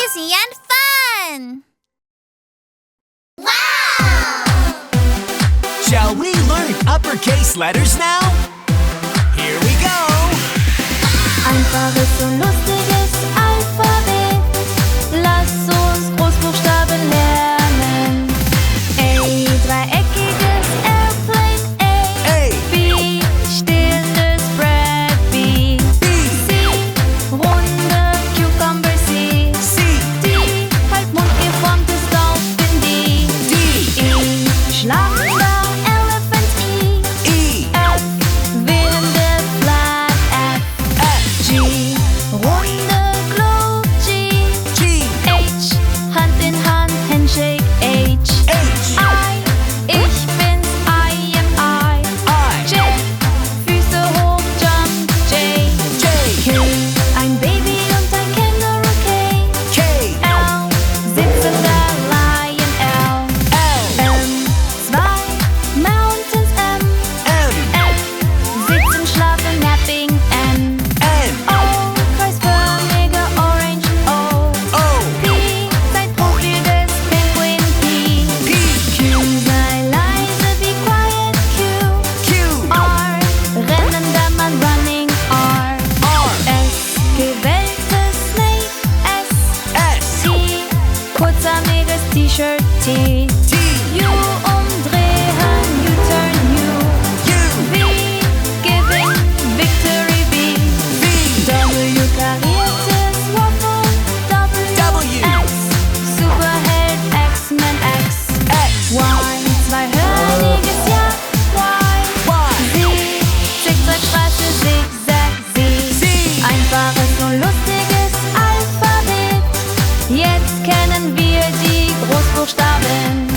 Easy&Fun! Wow! Shall we learn uppercase letters now? Here we go! Einfaches und lustiges Alphabet. Lass uns Großbuchstaben lernen. A, dreieckiges Airplane A. B, stilles Bread B. C, runde Cucumber C. D, Halbmond geformtes Dolphin D. E, schlafender Elephant E. F, wehende Flag F. G, runde Globe G. H, Hand in Hand Handshake H. I, ich bin's I am I. J, Füße hoch Jump J. K, ein Baby und ein Känguru K. L, sitzender Lion L. M, zwei Mountains M. N, sitzen, schlafen, napping N. O, kreisförmige Orange O. P, sein Profil des Penguin P. Q, sei leise, be quiet Q. R, rennender Mann Running R. S, gewelltes Snake S. T, kurzarmiges T-Shirt T. U, umdrehen U-turn U. V, giving victory V. W, kariertes Waffle W. X, Superheld X-Men X. Y, zweihörniges Ja Y. Z, Zickzackstraße Zigzag Z. Einfaches und lustiges Alphabet. Jetzt kennen wir die Großbuchstaben.